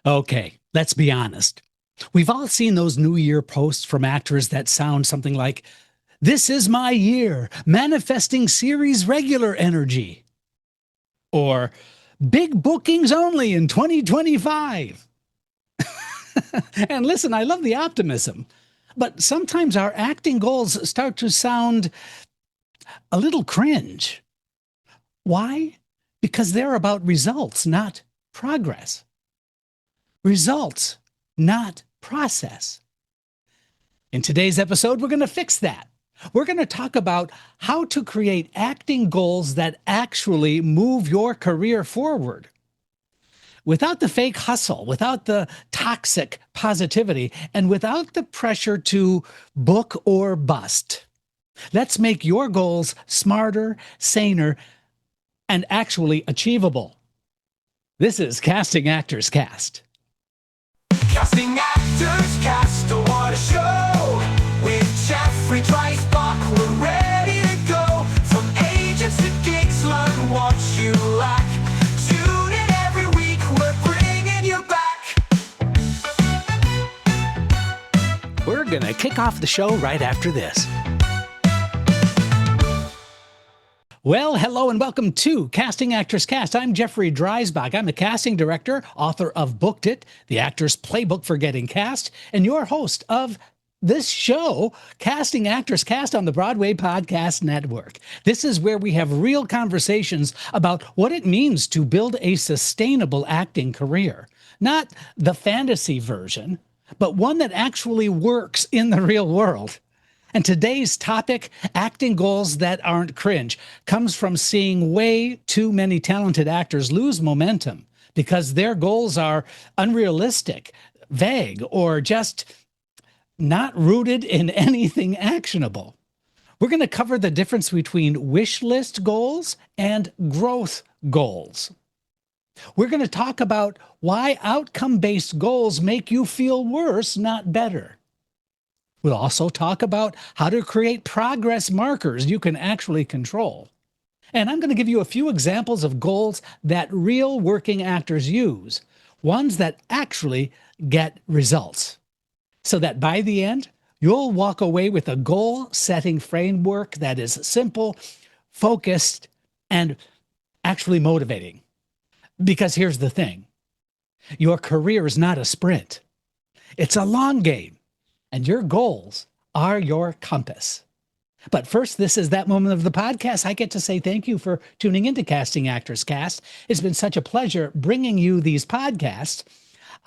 Okay, let's be honest. We've all seen those New Year posts from actors that sound something like, "This is my year, manifesting series regular energy," or "Big bookings only in 2025." And listen, I love the optimism, but sometimes our acting goals start to sound a little cringe. Why? Because they're about results, not progress. Results, not process. In today's episode, we're going to fix that. We're going to talk about how to create acting goals that actually move your career forward without the fake hustle, without the toxic positivity, and without the pressure to book or bust. Let's make your goals smarter, saner, and actually achievable. This is Casting Actors Cast. Casting actors cast, what a show! With Jeffrey Dreisbach, we're ready to go. From agents to gigs, learn what you lack. Tune in every week, we're bringing you back. We're going to kick off the show right after this. Well, hello and welcome to Casting Actors Cast. I'm Jeffrey Dreisbach. I'm a casting director, author of Booked It, the actor's playbook for getting cast, and your host of this show, Casting Actors Cast on the Broadway Podcast Network. This is where we have real conversations about what it means to build a sustainable acting career. Not the fantasy version, but one that actually works in the real world. And today's topic, acting goals that aren't cringe, comes from seeing way too many talented actors lose momentum because their goals are unrealistic, vague, or just not rooted in anything actionable. We're going to cover the difference between wish list goals and growth goals. We're going to talk about why outcome-based goals make you feel worse, not better. We'll also talk about how to create progress markers you can actually control. And I'm going to give you a few examples of goals that real working actors use, ones that actually get results, so that by the end, you'll walk away with a goal-setting framework that is simple, focused, and actually motivating. Because here's the thing, your career is not a sprint. It's a long game. And your goals are your compass. But first, this is that moment of the podcast. I get to say thank you for tuning into Casting Actors Cast. It's been such a pleasure bringing you these podcasts.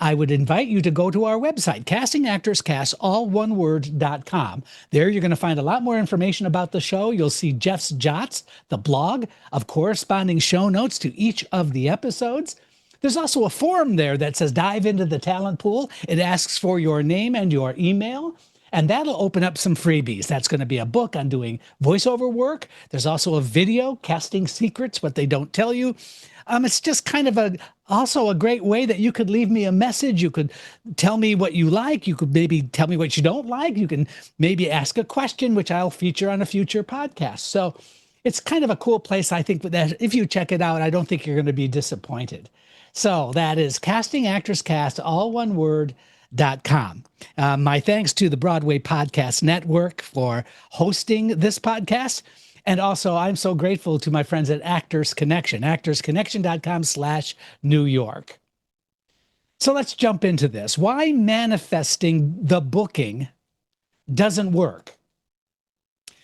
I would invite you to go to our website, castingactorscast.com. There you're going to find a lot more information about the show. You'll see Jeff's Jots, the blog of corresponding show notes to each of the episodes. There's also a form there that says dive into the talent pool. It asks for your name and your email, and that'll open up some freebies. That's going to be a book on doing voiceover work. There's also a video, Casting Secrets, What They Don't Tell You. It's just kind of also a great way that you could leave me a message. You could tell me what you like. You could maybe tell me what you don't like. You can maybe ask a question, which I'll feature on a future podcast. So it's kind of a cool place. I think that if you check it out, I don't think you're going to be disappointed. So that is Casting Actors Cast, all one word.com. My thanks to the Broadway Podcast Network for hosting this podcast. And also, I'm so grateful to my friends at Actors Connection, actorsconnection.com/New York. So let's jump into this. Why manifesting the booking doesn't work.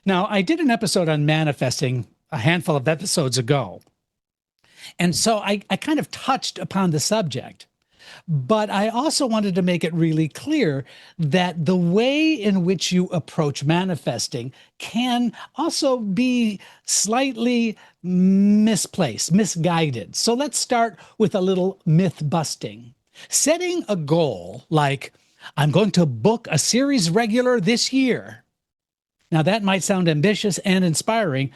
Now, I did an episode on manifesting a handful of episodes ago. And so I kind of touched upon the subject, but I also wanted to make it really clear that the way in which you approach manifesting can also be slightly misplaced, misguided. So let's start with a little myth busting. Setting a goal like, I'm going to book a series regular this year. Now that might sound ambitious and inspiring,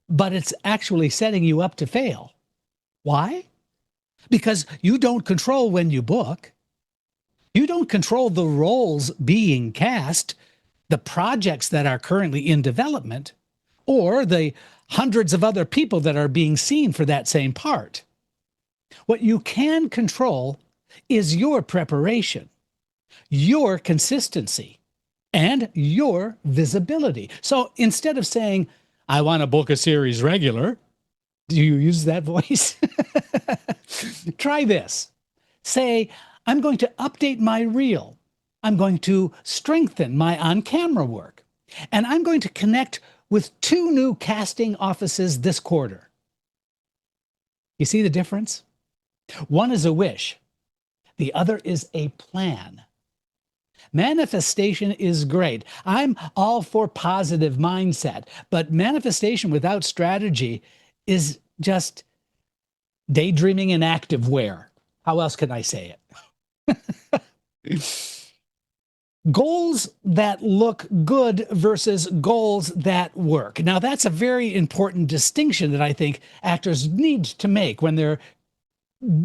but it's actually setting you up to fail. Why? Because you don't control when you book. You don't control the roles being cast, the projects that are currently in development, or the hundreds of other people that are being seen for that same part. What you can control is your preparation, your consistency, and your visibility. So instead of saying, I want to book a series regular, do you use that voice? Try this. Say, I'm going to update my reel. I'm going to strengthen my on camera work. And I'm going to connect with 2 new casting offices this quarter. You see the difference? One is a wish, the other is a plan. Manifestation is great. I'm all for positive mindset, but manifestation without strategy is just daydreaming and activewear. How else can I say it? Goals that look good versus goals that work. Now, that's a very important distinction that I think actors need to make when they're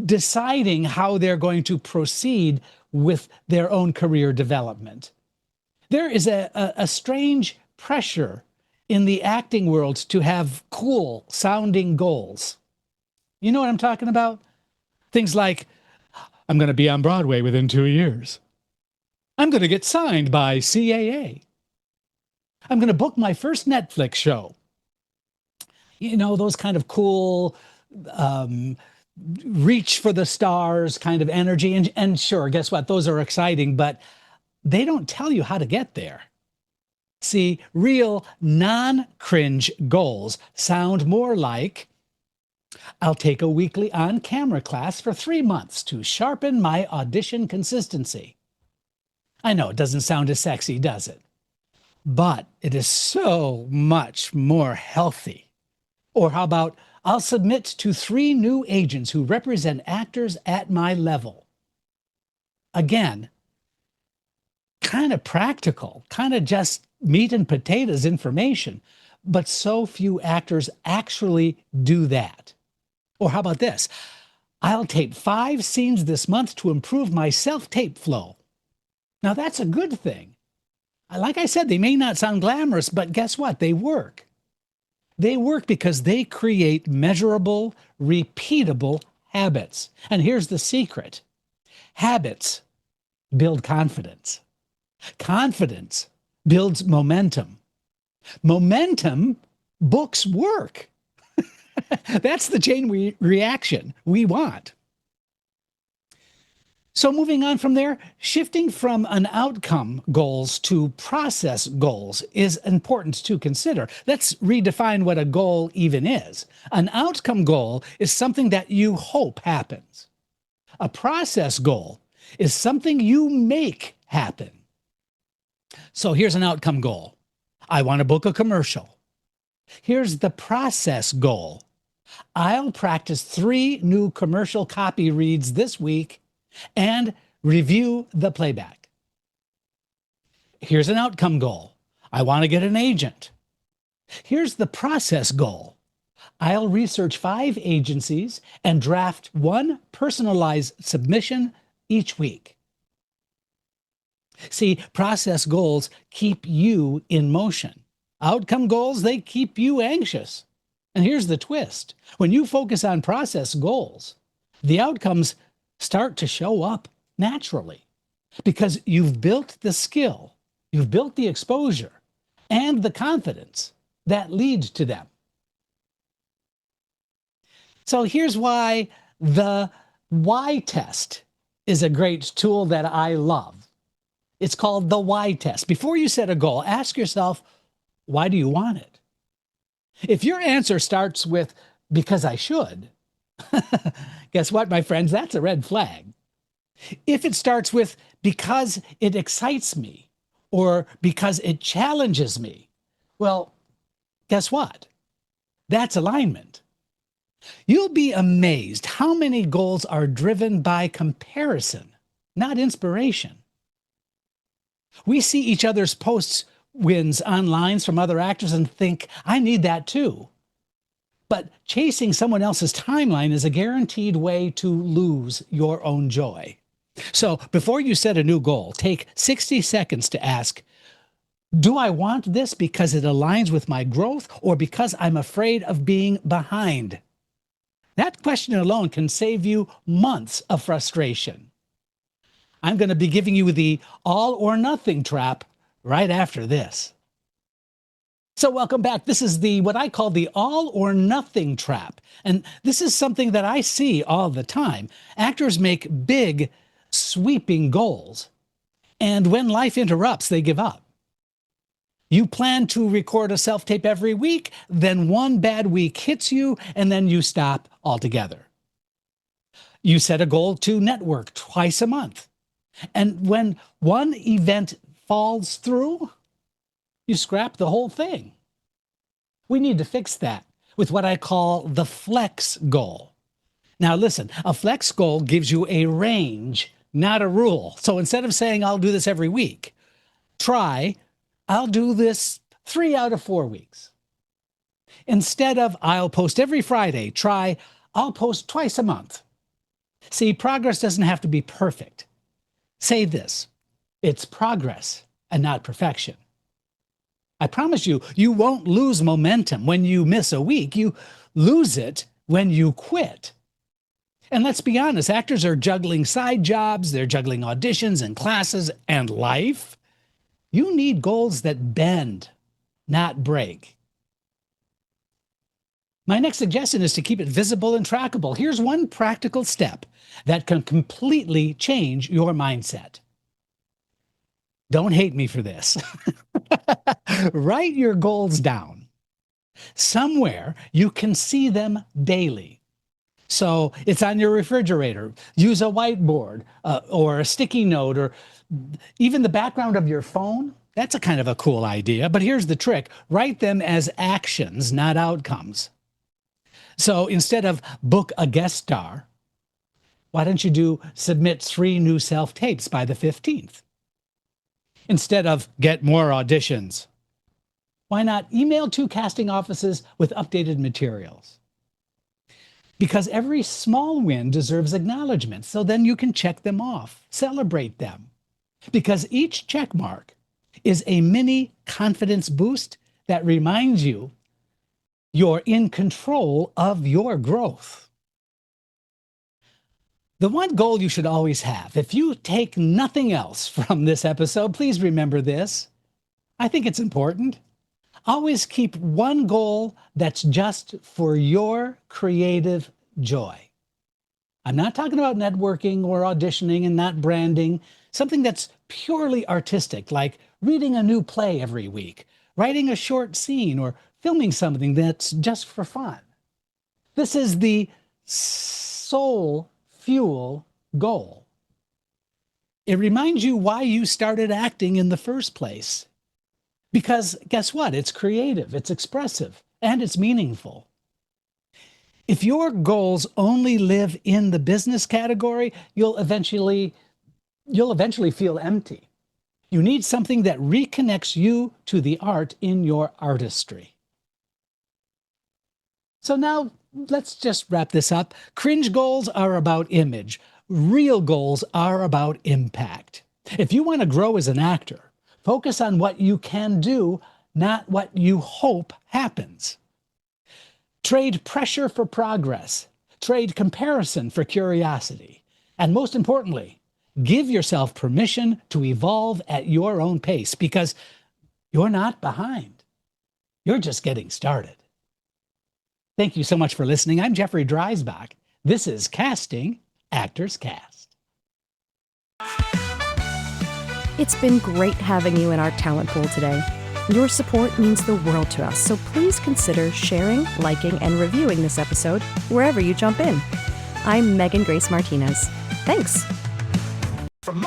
deciding how they're going to proceed with their own career development. There is a strange pressure in the acting world to have cool sounding goals. You know what I'm talking about? Things like, I'm going to be on Broadway within 2 years. I'm going to get signed by CAA. I'm going to book my first Netflix show. You know, those kind of cool, reach for the stars kind of energy. And sure, guess what? Those are exciting, but they don't tell you how to get there. See, real non-cringe goals sound more like, I'll take a weekly on-camera class for 3 months to sharpen my audition consistency. I know it doesn't sound as sexy, does it? But it is so much more healthy. Or how about, I'll submit to 3 new agents who represent actors at my level. Again, kind of practical, kind of just meat and potatoes information, but so few actors actually do that. Or how about this? I'll tape 5 scenes this month to improve my self-tape flow. Now that's a good thing. Like I said, they may not sound glamorous, but guess what? They work. They work because they create measurable, repeatable habits. And here's the secret. Habits build confidence. Confidence builds momentum. Momentum books work. That's the chain reaction we want. So moving on from there, shifting from an outcome goals to process goals is important to consider. Let's redefine what a goal even is. An outcome goal is something that you hope happens. A process goal is something you make happen. So here's an outcome goal. I want to book a commercial. Here's the process goal. I'll practice 3 new commercial copy reads this week and review the playback. Here's an outcome goal. I want to get an agent. Here's the process goal. I'll research 5 agencies and draft 1 personalized submission each week. See, process goals keep you in motion. Outcome goals, they keep you anxious. And here's the twist. When you focus on process goals, the outcomes start to show up naturally because you've built the skill, you've built the exposure, and the confidence that lead to them. So here's why the why test is a great tool that I love. It's called the why test. Before you set a goal, ask yourself, why do you want it? If your answer starts with, because I should, guess what, my friends? That's a red flag. If it starts with, because it excites me, or because it challenges me, well, guess what? That's alignment. You'll be amazed how many goals are driven by comparison, not inspiration. We see each other's posts wins online from other actors and think, I need that too. But chasing someone else's timeline is a guaranteed way to lose your own joy. So before you set a new goal, take 60 seconds to ask, do I want this because it aligns with my growth or because I'm afraid of being behind? That question alone can save you months of frustration. I'm going to be giving you the all or nothing trap right after this. So welcome back. This is what I call the all or nothing trap. And this is something that I see all the time. Actors make big, sweeping goals. And when life interrupts, they give up. You plan to record a self-tape every week, then one bad week hits you, and then you stop altogether. You set a goal to network twice a month. And when one event falls through, you scrap the whole thing. We need to fix that with what I call the flex goal. Now listen, a flex goal gives you a range, not a rule. So instead of saying, I'll do this every week, try, I'll do this 3 out of 4 weeks. Instead of, I'll post every Friday, try, I'll post twice a month. See, progress doesn't have to be perfect. Say this, it's progress and not perfection. I promise you, you won't lose momentum when you miss a week. You lose it when you quit. And let's be honest, actors are juggling side jobs, they're juggling auditions and classes and life. You need goals that bend, not break. My next suggestion is to keep it visible and trackable. Here's one practical step that can completely change your mindset. Don't hate me for this. Write your goals down. Somewhere you can see them daily. So it's on your refrigerator. Use a whiteboard or a sticky note or even the background of your phone. That's a kind of a cool idea. But here's the trick. Write them as actions, not outcomes. So instead of book a guest star, why don't you submit 3 new self-tapes by the 15th? Instead of get more auditions, why not email 2 casting offices with updated materials? Because every small win deserves acknowledgement, so then you can check them off, celebrate them. Because each check mark is a mini confidence boost that reminds you you're in control of your growth. The one goal you should always have, if you take nothing else from this episode, please remember this. I think it's important. Always keep one goal that's just for your creative joy. I'm not talking about networking or auditioning and not branding, something that's purely artistic, like reading a new play every week, writing a short scene, or filming something that's just for fun. This is the soul fuel goal. It reminds you why you started acting in the first place. Because guess what? It's creative, it's expressive, and it's meaningful. If your goals only live in the business category, you'll eventually feel empty. You need something that reconnects you to the art in your artistry. So now let's just wrap this up. Cringe goals are about image. Real goals are about impact. If you want to grow as an actor, focus on what you can do, not what you hope happens. Trade pressure for progress. Trade comparison for curiosity. And most importantly, give yourself permission to evolve at your own pace, because you're not behind. You're just getting started. Thank you so much for listening. I'm Jeffrey Dreisbach. This is Casting Actors Cast. It's been great having you in our talent pool today. Your support means the world to us, so please consider sharing, liking, and reviewing this episode wherever you jump in. I'm Megan Grace Martinez. Thanks. From